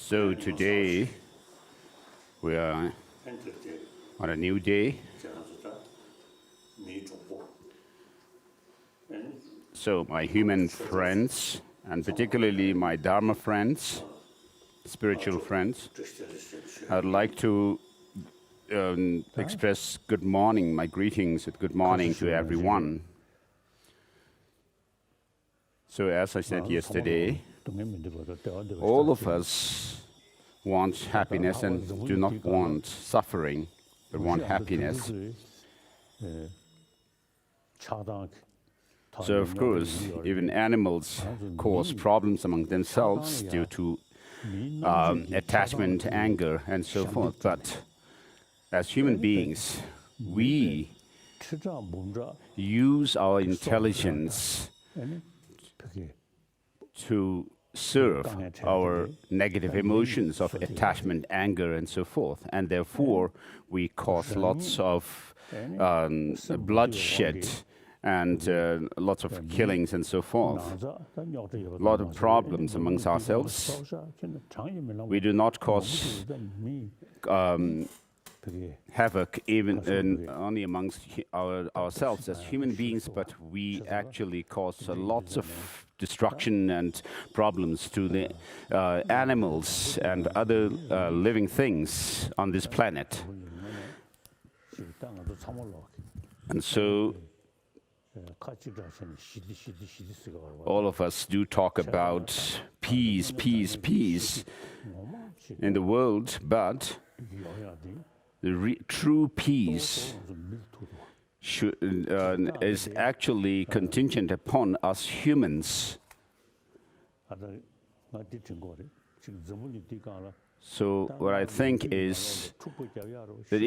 So today we are on a new day. So my human friends, and particularly my Dharma friends, spiritual friends, I'd like to express good morning, my greetings with good morning to everyone. So as I said yesterday, all of us want happiness and do not want suffering, but want happiness. So of course, even animals cause problems among themselves due to attachment, anger, and so forth. But as human beings, we use our intelligence to serve our negative emotions of attachment, anger, and so forth. And therefore, we cause lots of bloodshed and lots of killings and so forth. A lot of problems amongst ourselves. We do not cause havoc even only amongst ourselves as human beings, but we actually cause lots of destruction and problems to the animals and other living things on this planet. And so all of us do talk about peace, peace, peace in the world, but the true peace is actually contingent upon us humans. So what I think is that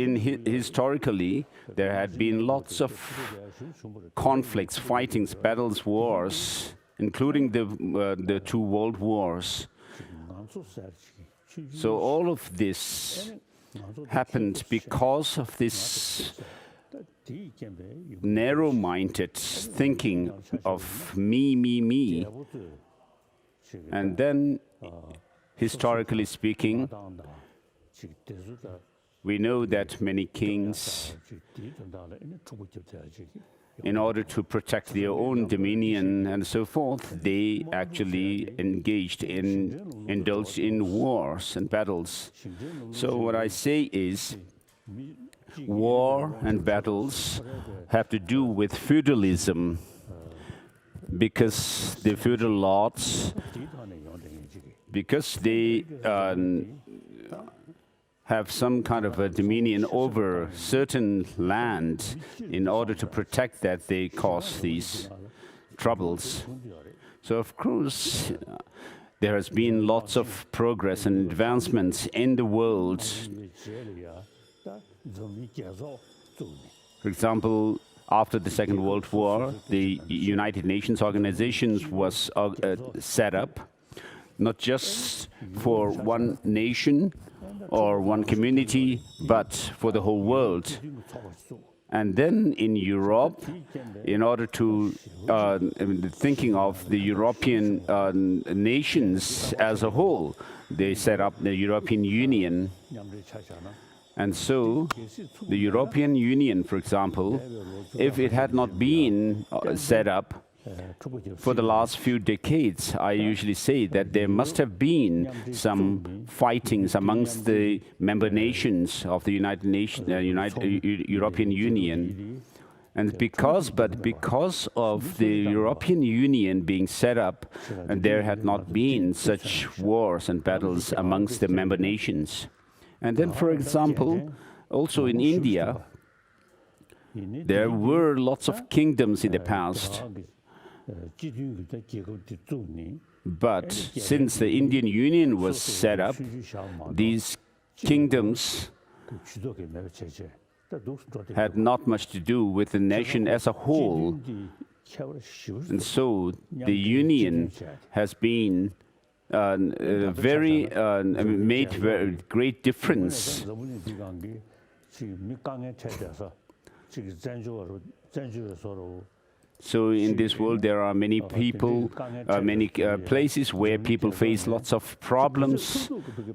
historically there had been lots of conflicts, fightings, battles, wars, including the two world wars. So all of this happened because of this narrow-minded thinking of me, me, me. And then, historically speaking, we know that many kings, in order to protect their own dominion and so forth, they actually indulged in wars and battles. So what I say is, war and battles have to do with feudalism, because the feudal lords, because they have some kind of a dominion over certain land, in order to protect that, they cause these troubles. So of course, there has been lots of progress and advancements in the world. For example, after the Second World War, the United Nations organizations was set up, not just for one nation or one community, but for the whole world. And then in Europe, in order to thinking of the European nations as a whole, they set up the European Union. And so the European Union, for example, if it had not been set up for the last few decades, I usually say that there must have been some fightings amongst the member nations of the European Union. And because of the European Union being set up, and there had not been such wars and battles amongst the member nations. And then, for example, also in India, there were lots of kingdoms in the past. But since the Indian Union was set up, these kingdoms had not much to do with the nation as a whole. And so the union has been made very great difference. So in this world, there are many people, many places where people face lots of problems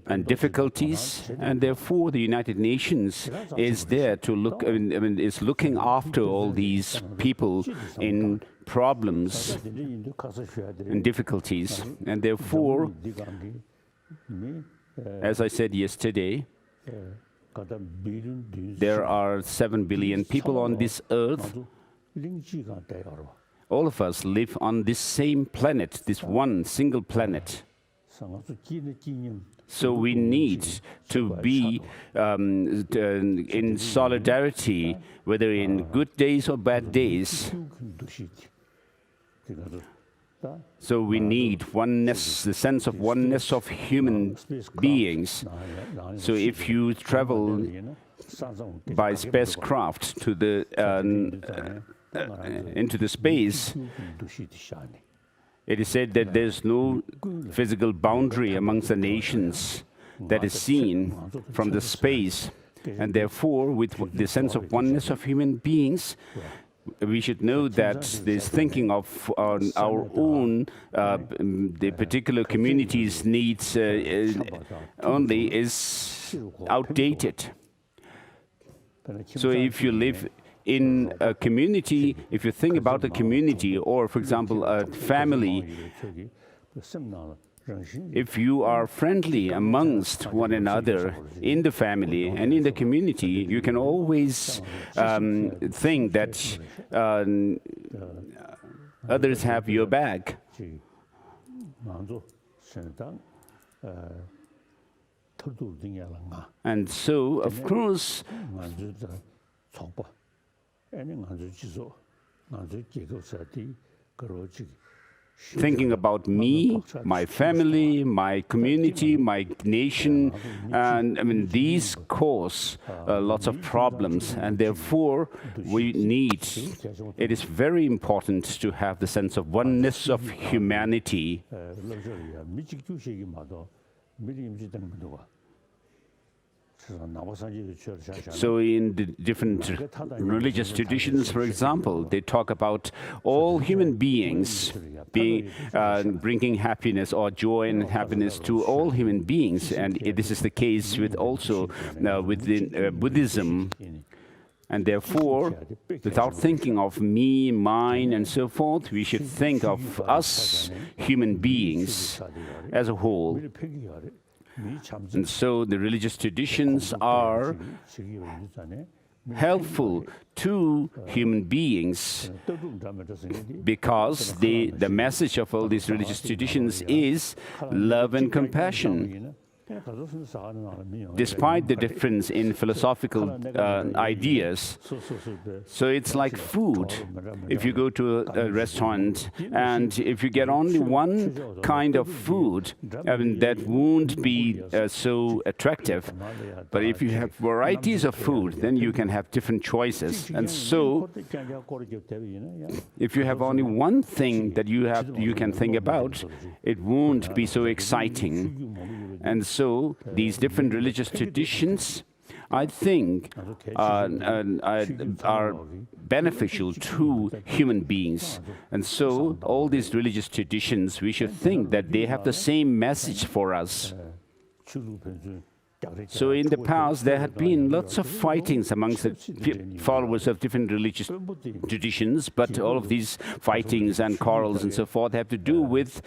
and difficulties, and therefore the United Nations is there to look, is looking after all these people in problems and difficulties. And therefore, as I said yesterday, there are 7 billion people on this earth. All of us live on this same planet, this one single planet. So we need to be in solidarity, whether in good days or bad days. So we need oneness, the sense of oneness of human beings. So if you travel by spacecraft to the into the space, it is said that there's no physical boundary amongst the nations that is seen from the space. And therefore, with the sense of oneness of human beings, we should know that this thinking of our own, the particular community's needs only is outdated. So if you live in a community, if you think about a community, or for example, a family, if you are friendly amongst one another in the family and in the community, you can always think that others have your back. And so, of course, thinking about me, my family, my community, my nation, and these cause lots of problems, and therefore it is very important to have the sense of oneness of humanity. So in the different religious traditions, for example, they talk about all human beings bringing happiness or joy and happiness to all human beings. And this is the case with also within Buddhism. And therefore, without thinking of me, mine, and so forth, we should think of us, human beings, as a whole. And so the religious traditions are helpful to human beings because the message of all these religious traditions is love and compassion. Despite the difference in philosophical ideas. So it's like food. If you go to a restaurant and if you get only one kind of food, that won't be so attractive. But if you have varieties of food, then you can have different choices. And so, if you have only one thing that you can think about, it won't be so exciting. And so, these different religious traditions, I think, are beneficial to human beings. And so, all these religious traditions, we should think that they have the same message for us. So in the past, there had been lots of fightings amongst the followers of different religious traditions, but all of these fightings and quarrels and so forth have to do with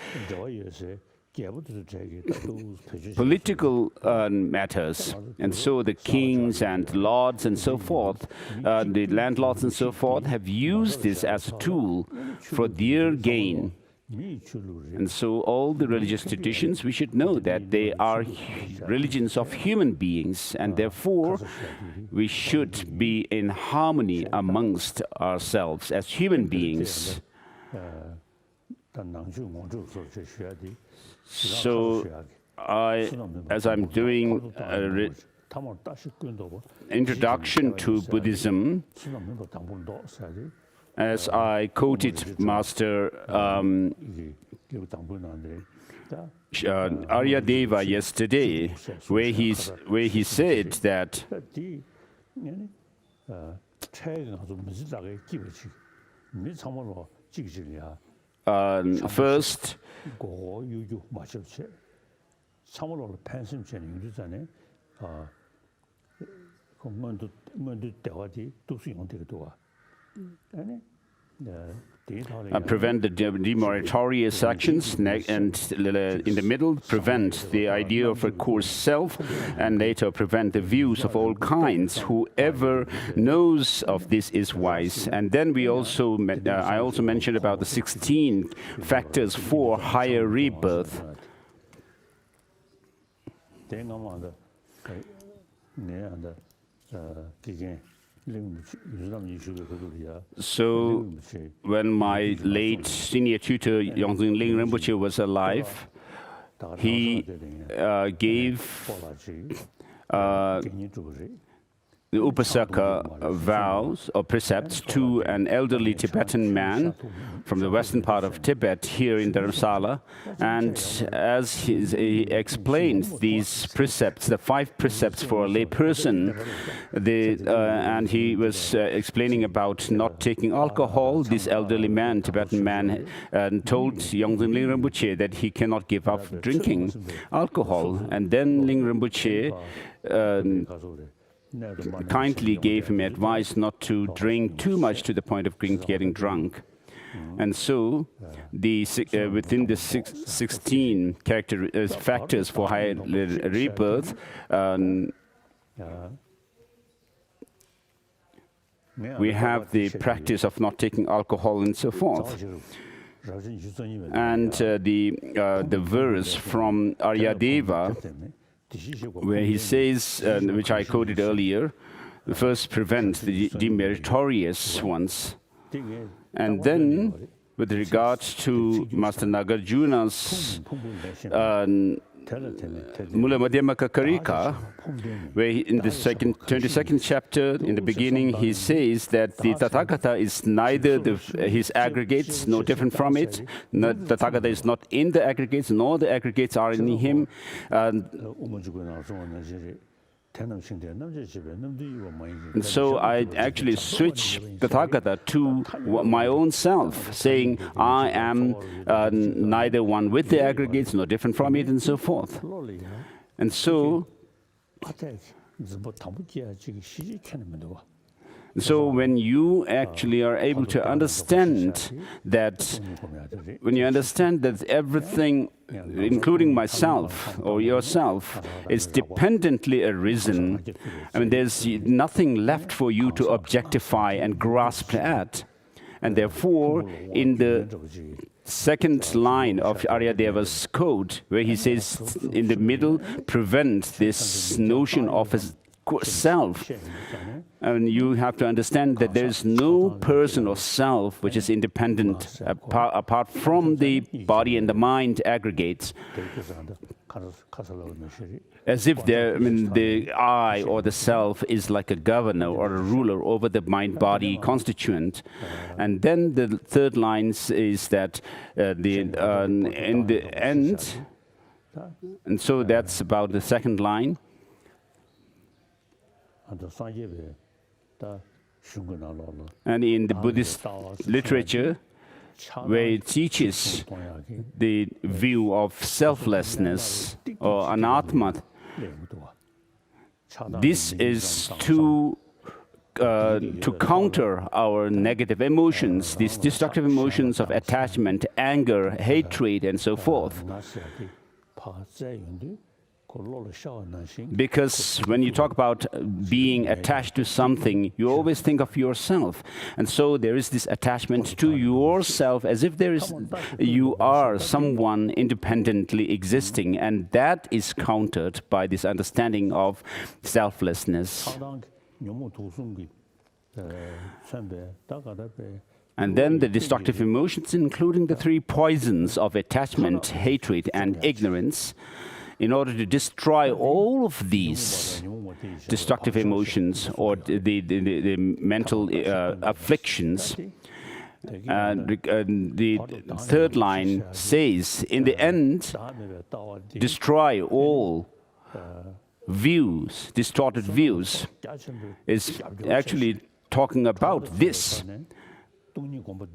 political matters. And so the kings and lords and so forth, the landlords and so forth, have used this as a tool for their gain. And so all the religious traditions, we should know that they are religions of human beings, and therefore we should be in harmony amongst ourselves as human beings. So as I'm doing an introduction to Buddhism, as I quoted Master Aryadeva yesterday, where he said that First, prevent the demeritorious actions, and in the middle, prevent the idea of a coarse self, and later prevent the views of all kinds. Whoever knows of this is wise. And then we also, I also mentioned about the 16 factors for higher rebirth. So, when my late senior tutor, Yongzin Ling Rinpoche, was alive, he gave the Upasaka vows or precepts to an elderly Tibetan man from the western part of Tibet here in Dharamsala. And as he explained these precepts, the 5 precepts for a lay person, and he was explaining about not taking alcohol. This elderly man, Tibetan man, told Yongzin Ling Rinpoche that he cannot give up drinking alcohol. And then Ling Rinpoche kindly gave him advice not to drink too much to the point of getting drunk. And so, within the 16 factors for high rebirth, we have the practice of not taking alcohol and so forth. And the verse from Aryadeva, where he says, which I quoted earlier, first prevent the demeritorious ones. And then, with regard to Master Nagarjuna's Mula Madhyamaka Karika, where in the 22nd chapter, in the beginning, he says that the Tathagata is neither his aggregates, no different from it. Tathagata is not in the aggregates, nor the aggregates are in him. And so I actually switch Tathagata to my own self, saying I am neither one with the aggregates nor different from it, and so forth. And so when you actually are able to understand that, everything, including myself or yourself, is dependently arisen, I mean, there's nothing left for you to objectify and grasp at. And therefore, in the second line of Aryadeva's quote, where he says in the middle, prevent this notion of a self. And you have to understand that there is no person or self which is independent apart from the body and the mind aggregates. As if the I or the self is like a governor or a ruler over the mind-body constituent. And then the third line is that in the end, and so that's about the second line. And in the Buddhist literature, where it teaches the view of selflessness or anatma, this is to counter our negative emotions, these destructive emotions of attachment, anger, hatred, and so forth. Because when you talk about being attached to something, you always think of yourself. And so there is this attachment to yourself as if you are someone independently existing. And that is countered by this understanding of selflessness. And then the destructive emotions, including the 3 poisons of attachment, hatred, and ignorance. In order to destroy all of these destructive emotions or the mental afflictions, the third line says, in the end, destroy all views, distorted views, is actually talking about this.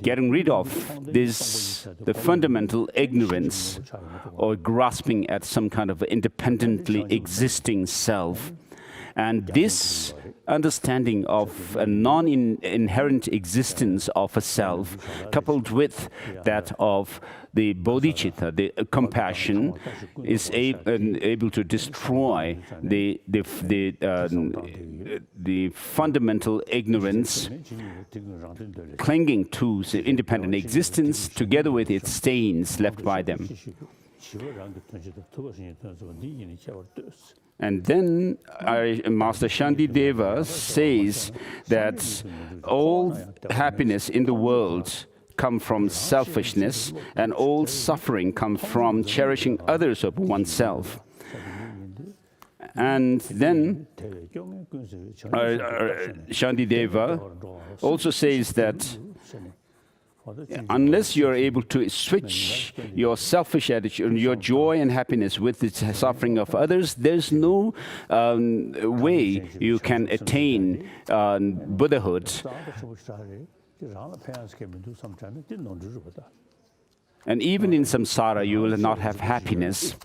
getting rid of the fundamental ignorance or grasping at some kind of independently existing self. And this understanding of a non-inherent existence of a self, coupled with that of the bodhicitta, the compassion, is able to destroy the fundamental ignorance clinging to the independent existence together with its stains left by them. And then Master Shantideva says that all happiness in the world come from selfishness, and all suffering comes from cherishing others over oneself. And then Shantideva also says that unless you are able to switch your selfish attitude, your joy and happiness with the suffering of others, there's no way you can attain Buddhahood. And even in samsara, you will not have happiness.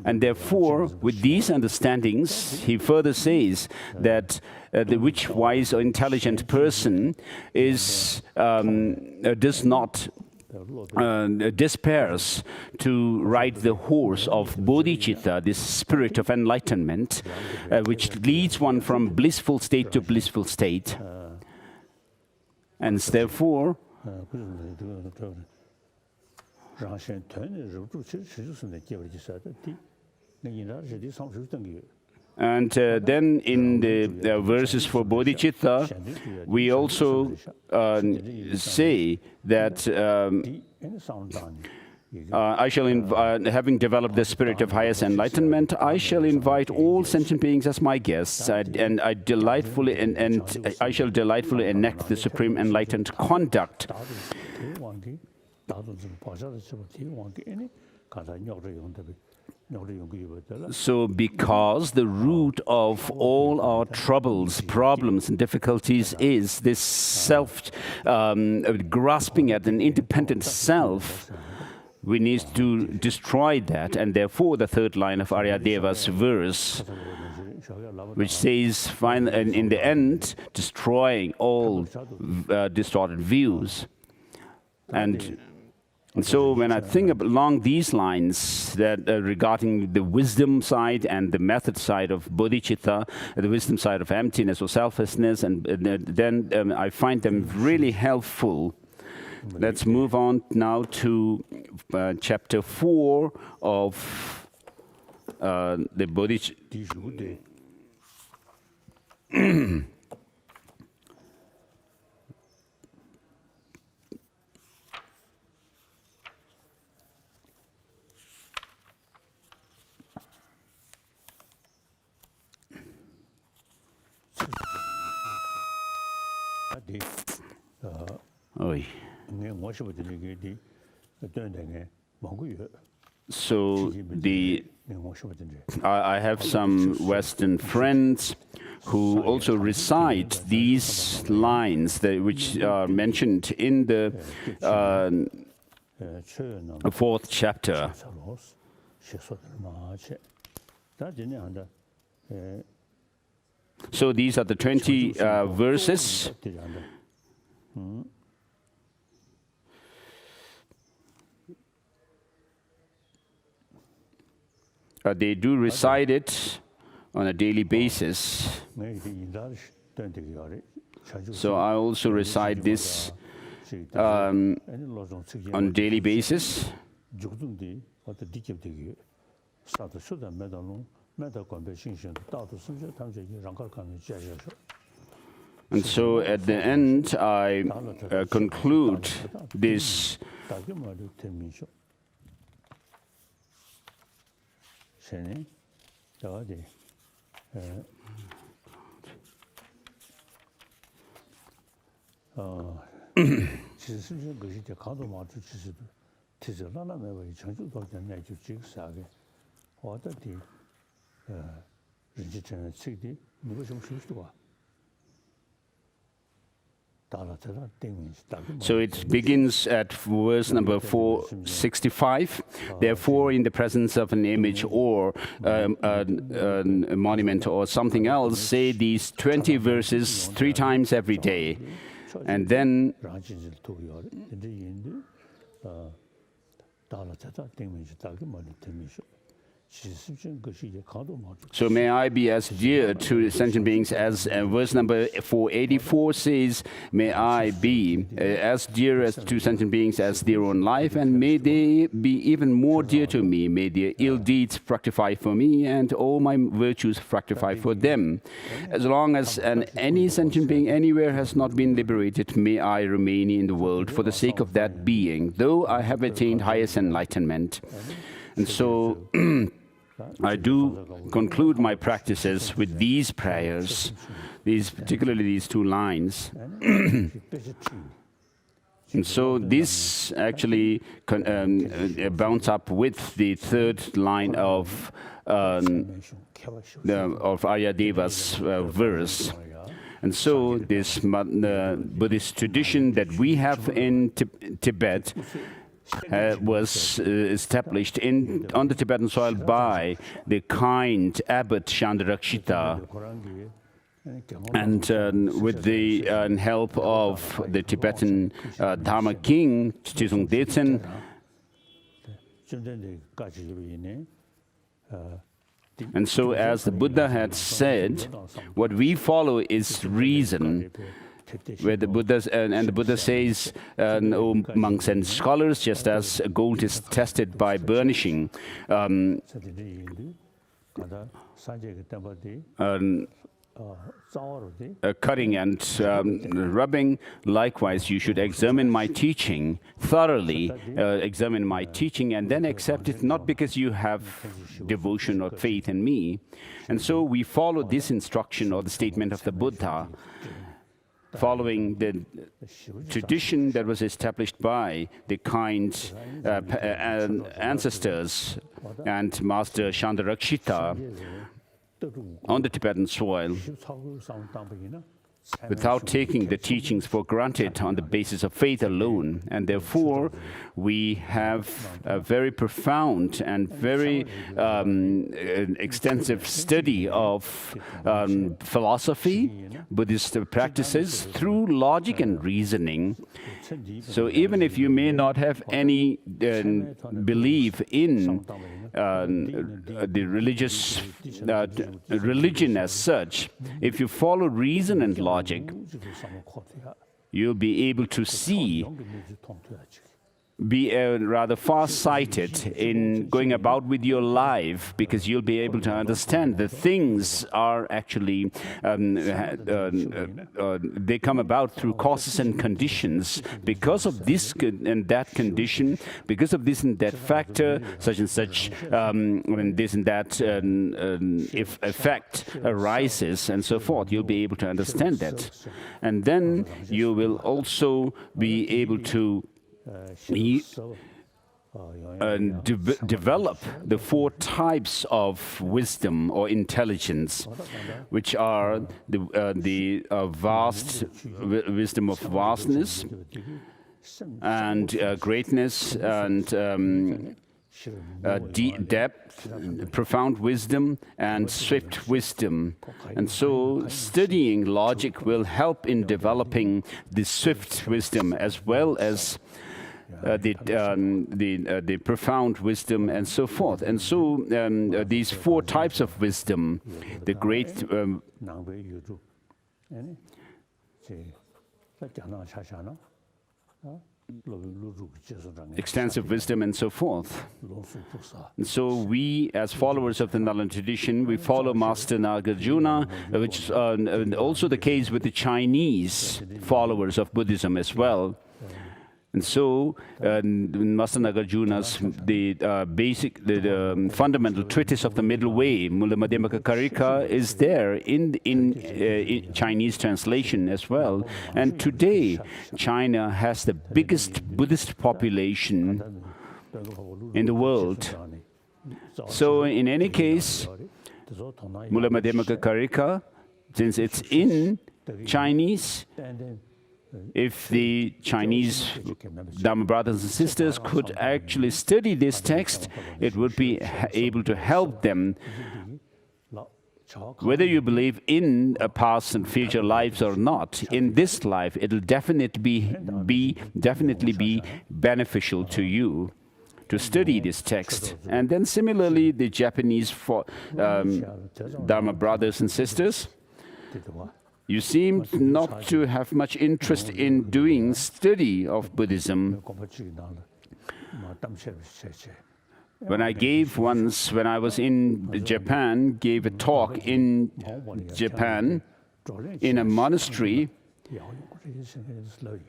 And therefore, with these understandings, he further says that the which wise or intelligent person does not despairs to ride the horse of bodhicitta, this spirit of enlightenment, which leads one from blissful state to blissful state. And therefore, and then in the verses for bodhicitta, we also say that I shall having developed the spirit of highest enlightenment, I shall invite all sentient beings as my guests, and I shall delightfully enact the supreme enlightened conduct. So, because the root of all our troubles, problems, and difficulties is this self, grasping at an independent self, we need to destroy that. And therefore, the third line of Aryadeva's verse, which says, in the end, destroying all distorted views. And so when I think along these lines that regarding the wisdom side and the method side of bodhicitta, the wisdom side of emptiness or selflessness, and then I find them really helpful. Let's move on now to chapter 4 of the bodhicitta. So I have some Western friends who also recite these lines which are mentioned in the 4th chapter. So these are the 20 verses. They do recite it on a daily basis. So I also recite this on a daily basis. And so at the end, I conclude this So it begins at verse number 465. Therefore, in the presence of an image or a monument or something else, say these 20 verses 3 times every day. And then so may I be as dear to sentient beings as verse number 484 says, may I be as dear as to sentient beings as their own life, and may they be even more dear to me. May their ill deeds fructify for me, and all my virtues fructify for them. As long as any sentient being anywhere has not been liberated, may I remain in the world for the sake of that being, though I have attained highest enlightenment. And so I do conclude my practices with these prayers, particularly these 2 lines. And so this actually bounds up with the 3rd line of Aryadeva's verse. And so this Buddhist tradition that we have in Tibet was established on the Tibetan soil by the kind Abbot Chandarakshita, and with the help of the Tibetan Dharma king, Chizung Detsen. And so, as the Buddha had said, what we follow is reason. Where the Buddha says, "O monks and scholars, just as gold is tested by burnishing, cutting and rubbing, likewise you should examine my teaching thoroughly, examine my teaching, and then accept it, not because you have devotion or faith in me." And so we follow this instruction or the statement of the Buddha, following the tradition that was established by the kind ancestors and Master Chandarakshita on the Tibetan soil, without taking the teachings for granted on the basis of faith alone. And therefore, we have a very profound and very extensive study of philosophy, Buddhist practices through logic and reasoning. So even if you may not have any belief in the religion as such, if you follow reason and logic, you'll be able to see, be rather far-sighted in going about with your life, because you'll be able to understand the things are actually, they come about through causes and conditions. Because of this and that condition, because of this and that factor, such and such, when this and that if effect arises and so forth, you'll be able to understand that. And then you will also be able to develop the 4 types of wisdom or intelligence, which are the vast wisdom of vastness and greatness and depth, profound wisdom, and swift wisdom. And so studying logic will help in developing the swift wisdom as well as the profound wisdom and so forth. And so these 4 types of wisdom, the great extensive wisdom and so forth. And so we, as followers of the Nalanda tradition, we follow Master Nagarjuna, which is also the case with the Chinese followers of Buddhism as well. And so, Master Nagarjuna's the fundamental treatise of the middle way, Mula Madhyamaka Karika, is there in Chinese translation as well. And today, China has the biggest Buddhist population in the world. So, in any case, Mula Madhyamaka Karika, since it's in Chinese, if the Chinese Dharma brothers and sisters could actually study this text, it would be able to help them. Whether you believe in a past and future lives or not, in this life, it'll definitely be beneficial to you to study this text. And then similarly, the Japanese Dharma brothers and sisters, you seem not to have much interest in doing study of Buddhism. When I was in Japan, gave a talk in Japan in a monastery,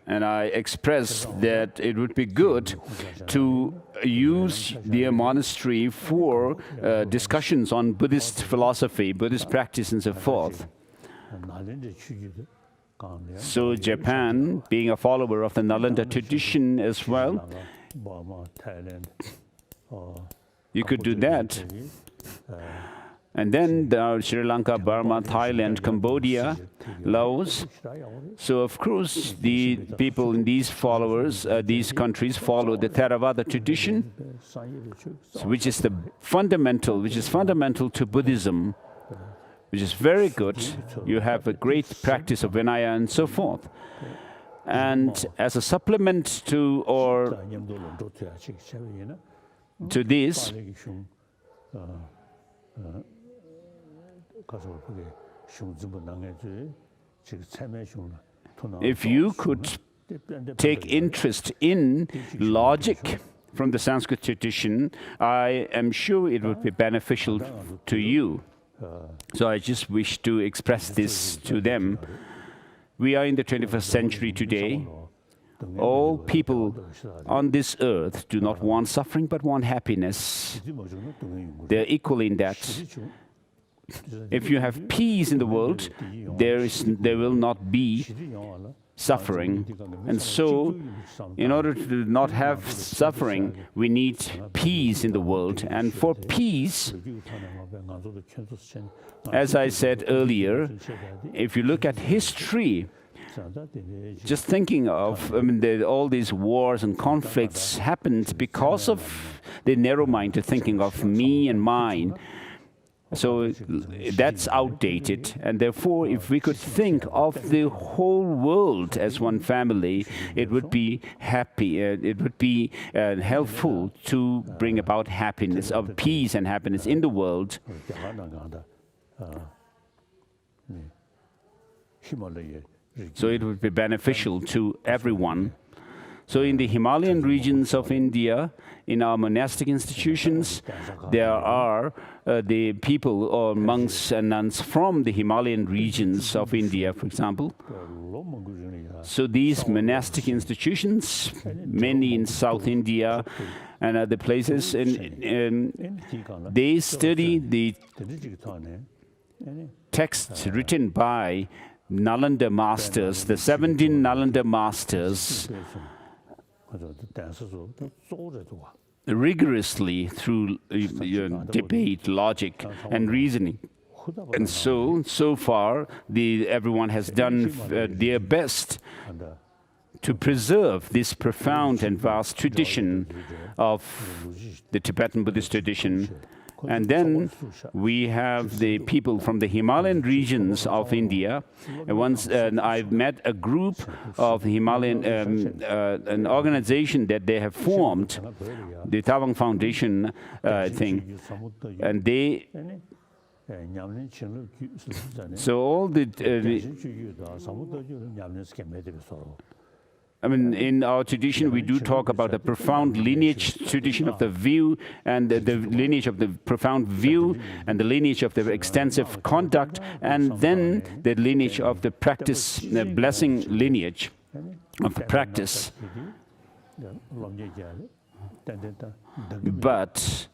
and I expressed that it would be good to use the monastery for discussions on Buddhist philosophy, Buddhist practice, and so forth. So Japan, being a follower of the Nalanda tradition as well, you could do that. And then there are Sri Lanka, Burma, Thailand, Cambodia, Laos. So of course the people in these countries follow the Theravada tradition, which is fundamental to Buddhism, which is very good. You have a great practice of Vinaya and so forth. And as a supplement to this, if you could take interest in logic from the Sanskrit tradition, I am sure it would be beneficial to you. So I just wish to express this to them. We are in the 21st century today. All people on this earth do not want suffering but want happiness. They're equal in that. If you have peace in the world, there will not be suffering. And so, in order to not have suffering, we need peace in the world. And for peace, as I said earlier, if you look at history, just thinking of, all these wars and conflicts happened because of the narrow mind to thinking of me and mine. So that's outdated, and therefore if we could think of the whole world as one family, it would be helpful to bring about happiness, of peace and happiness in the world. So it would be beneficial to everyone. So in the Himalayan regions of India, in our monastic institutions, there are the people or monks and nuns from the Himalayan regions of India, for example. So these monastic institutions, mainly in South India and other places, they study the texts written by Nalanda masters, the 17 Nalanda masters, rigorously through debate, logic, and reasoning. And so far, everyone has done their best to preserve this profound and vast tradition of the Tibetan Buddhist tradition. And then we have the people from the Himalayan regions of India. And once I've met a group of Himalayan, an organization that they have formed, the Tawang Foundation thing, and they. So all in our tradition, we do talk about the profound lineage tradition of the view, and the lineage of the profound view, and the lineage of the extensive conduct, and then the lineage of the practice, the blessing lineage of the practice. But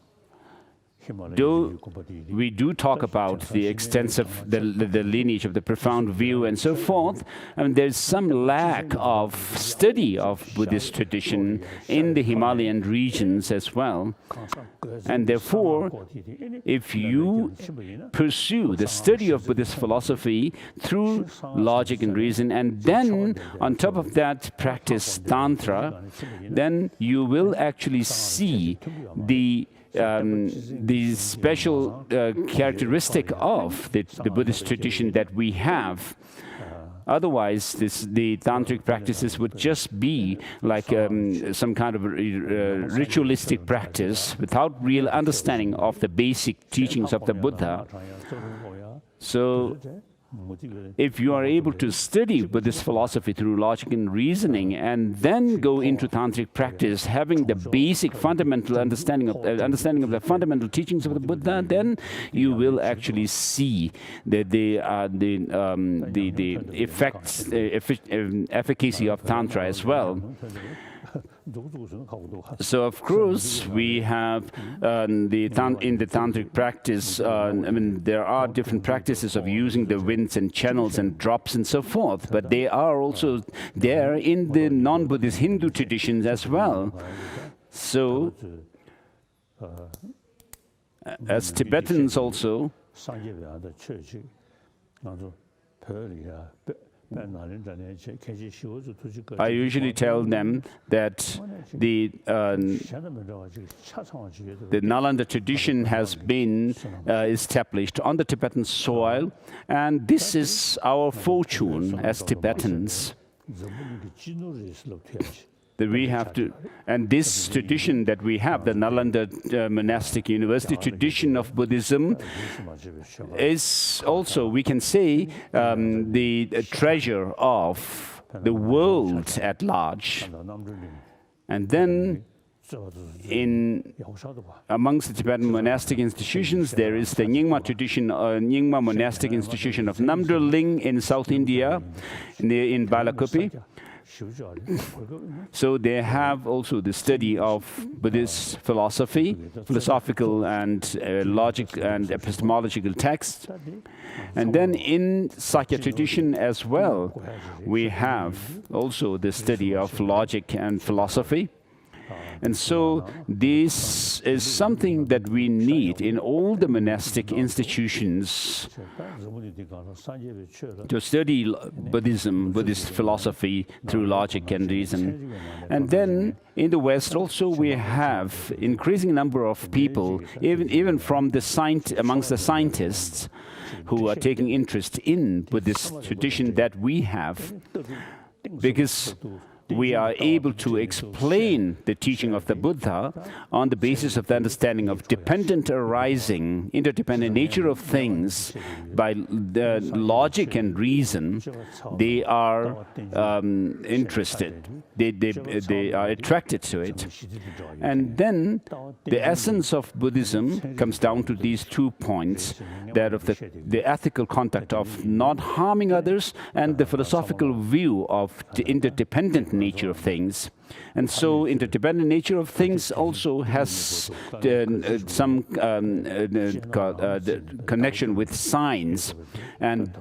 though we do talk about the extensive, the lineage of the profound view and so forth, there's some lack of study of Buddhist tradition in the Himalayan regions as well. And therefore, if you pursue the study of Buddhist philosophy through logic and reason, and then on top of that practice Tantra, then you will actually see the special characteristic of the Buddhist tradition that we have. Otherwise, the tantric practices would just be like some kind of ritualistic practice without real understanding of the basic teachings of the Buddha. So, if you are able to study Buddhist philosophy through logic and reasoning, and then go into tantric practice, having the basic fundamental understanding of the fundamental teachings of the Buddha, then you will actually see the efficacy of Tantra as well. So, of course, we have in the tantric practice, there are different practices of using the winds and channels and drops and so forth, but they are also there in the non-Buddhist Hindu traditions as well. So, as Tibetans also, I usually tell them that the Nalanda tradition has been established on the Tibetan soil, and this is our fortune as Tibetans. That we have to, and this tradition that we have, the Nalanda monastic university tradition of Buddhism, is also, we can say, the treasure of the world at large. And then, amongst the Tibetan monastic institutions, there is the Nyingma tradition, Nyingma monastic institution of Namdrol in South India, in Balakupi. So they have also the study of Buddhist philosophy, philosophical and logic and epistemological texts. And then in Sakya tradition as well, we have also the study of logic and philosophy. And so this is something that we need in all the monastic institutions to study Buddhism, Buddhist philosophy through logic and reason. And then in the West also we have increasing number of people, even from the amongst the scientists, who are taking interest in Buddhist tradition that we have, because we are able to explain the teaching of the Buddha on the basis of the understanding of dependent arising, interdependent nature of things by the logic and reason. They are interested. They are attracted to it. And then the essence of Buddhism comes down to these 2 points, that of the ethical conduct of not harming others and the philosophical view of the interdependent nature of things. And so interdependent nature of things also has some connection with science, and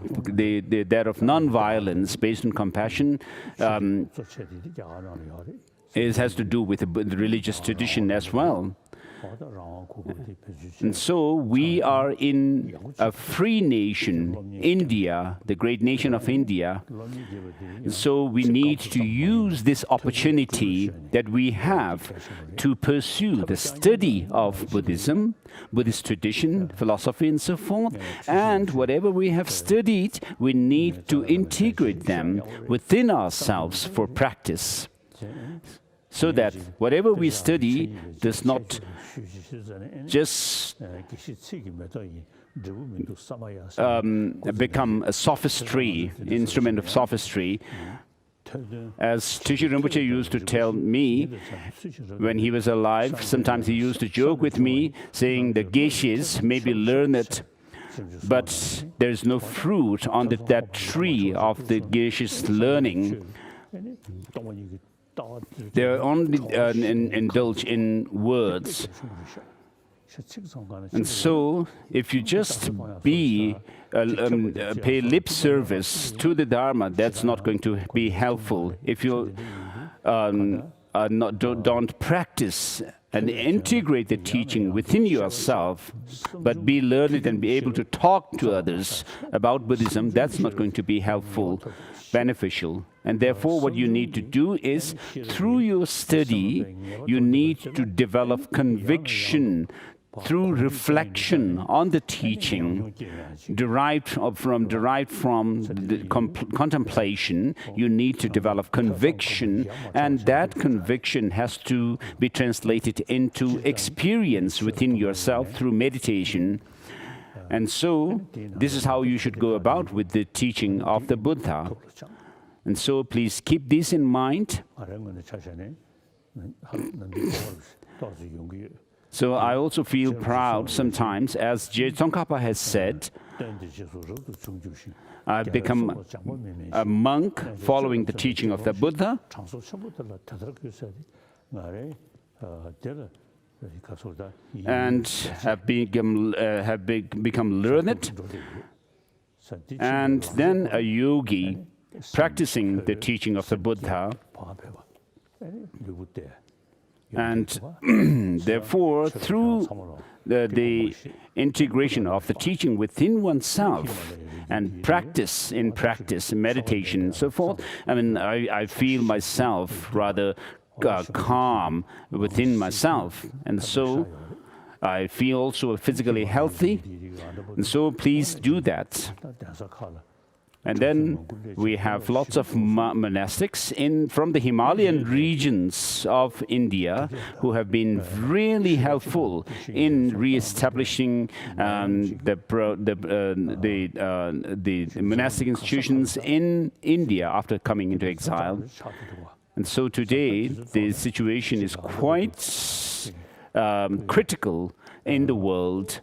that of non-violence based on compassion has to do with the religious tradition as well. And so we are in a free nation, India, the great nation of India. So we need to use this opportunity that we have to pursue the study of Buddhism, Buddhist tradition, philosophy, and so forth. And whatever we have studied, we need to integrate them within ourselves for practice, so that whatever we study does not just become a sophistry, instrument of sophistry. As Tashi Rinpoche used to tell me when he was alive, sometimes he used to joke with me, saying the geshes may be learned, but there is no fruit on that tree of the geshes learning. They only indulge in words. And so, if you just pay lip service to the Dharma, that's not going to be helpful. If you don't practice and integrate the teaching within yourself, but be learned and be able to talk to others about Buddhism, that's not going to be helpful, beneficial. And therefore, what you need to do is, through your study, you need to develop conviction through reflection on the teaching derived from the contemplation. You need to develop conviction, and that conviction has to be translated into experience within yourself through meditation. And so, this is how you should go about with the teaching of the Buddha. And so, please keep this in mind. So I also feel proud sometimes, as Je Tsongkhapa has said, I've become a monk following the teaching of the Buddha, and have become learned, and then a yogi practicing the teaching of the Buddha. And therefore, through the integration of the teaching within oneself and practice, meditation and so forth, I mean, I feel myself rather calm within myself. And so I feel also physically healthy. And so please do that. And then we have lots of monastics from the Himalayan regions of India who have been really helpful in re-establishing the monastic institutions in India after coming into exile. And so today, the situation is quite critical in the world.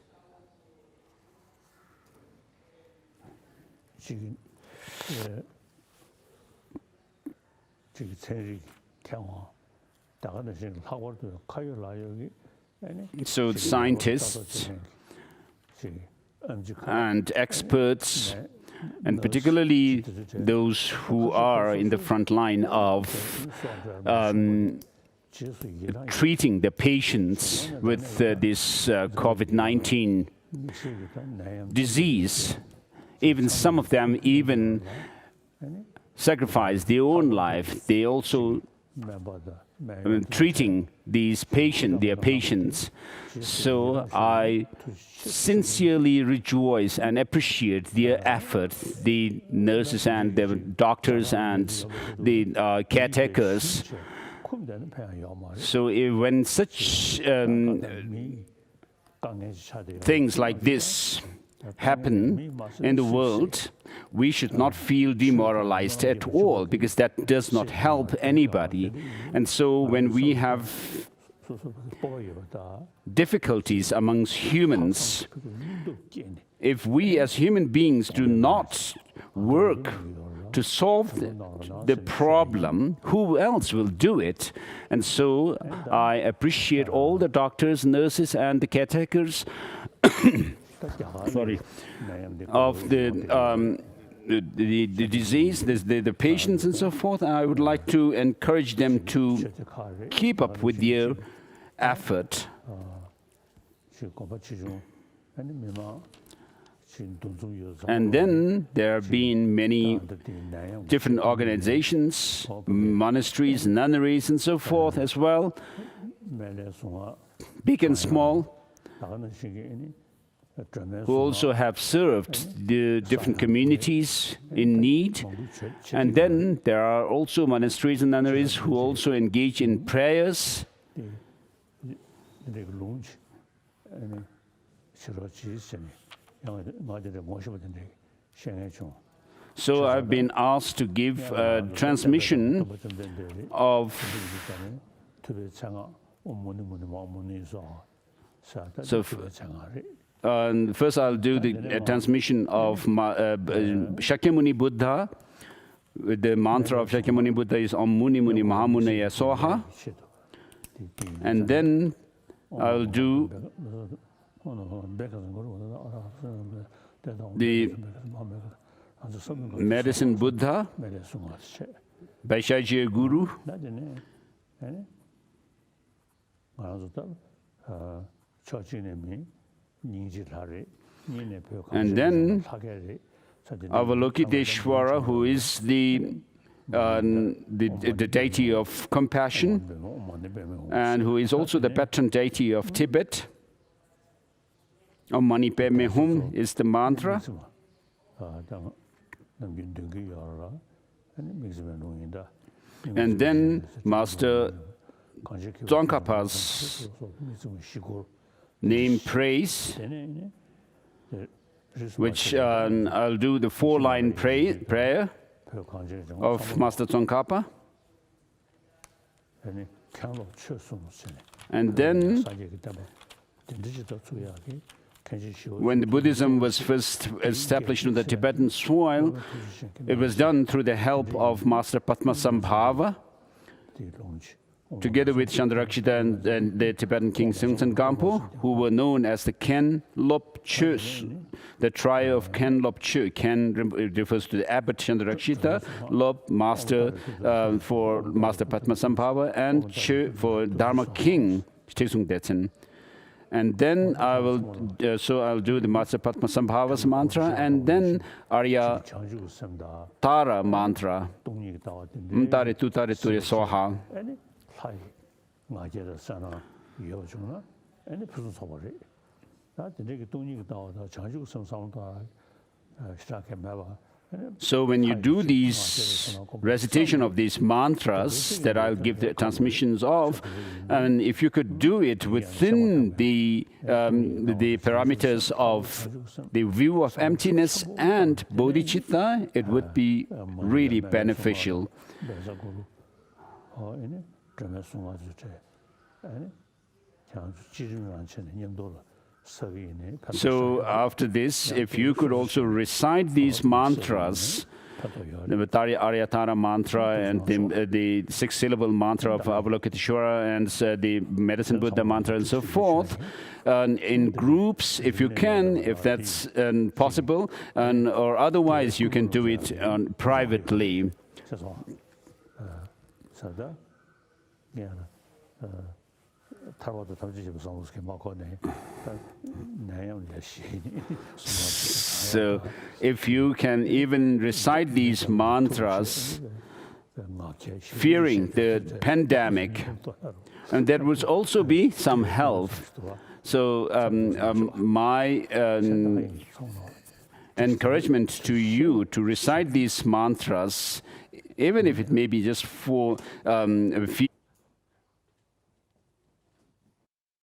So scientists and experts, and particularly those who are in the front line of treating the patients with this COVID-19 disease, even some of them even sacrifice their own life. They also treating their patients. So I sincerely rejoice and appreciate their effort, the nurses and the doctors and the caretakers. So when such things like this happen in the world, we should not feel demoralized at all, because that does not help anybody. And so when we have difficulties amongst humans, if we as human beings do not work to solve the problem, who else will do it? And so I appreciate all the doctors, nurses, and the caretakers of the disease, the patients and so forth. I would like to encourage them to keep up with their effort. And then there have been many different organizations, monasteries, nunneries and so forth as well, big and small, who also have served the different communities in need. And then there are also monasteries and nunneries who also engage in prayers. So I've been asked to give a transmission of first I'll do the transmission of Shakyamuni Buddha. The mantra of Shakyamuni Buddha is Om Muni Muni Mahamunaya Soha. And then I'll do the Medicine Buddha, Baishaji Guru, and then Avalokiteshvara, who is the deity of compassion, and who is also the patron deity of Tibet. Om Mani Padme Hum is the mantra. And then Master Tsongkhapa's name praise, which I'll do the 4-line prayer of Master Tsongkhapa. And then, when the Buddhism was first established on the Tibetan soil, it was done through the help of Master Padmasambhava, together with Chandrakshita and the Tibetan king Sungtsen Gampo, who were known as the Ken Lop-chus, the trio of Ken Lop-chu. Ken refers to the abbot Chandrakshita, Lop, master for Master Padmasambhava, and Chu for Dharma king Chesung Detsen. And then I'll do the Master Padmasambhava's mantra, and then Arya Tara mantra, Mtare Tutare Ture Soha. So when you do these recitation of these mantras that I'll give the transmissions of, and if you could do it within the parameters of the view of emptiness and bodhicitta, it would be really beneficial. So after this, if you could also recite these mantras, the Aryatara mantra and the 6-syllable mantra of Avalokiteshvara and the Medicine Buddha mantra and so forth, in groups, if you can, if that's possible, or otherwise you can do it privately. So if you can even recite these mantras, fearing the pandemic, and there would also be some help. So my encouragement to you to recite these mantras, even if it may be just for a few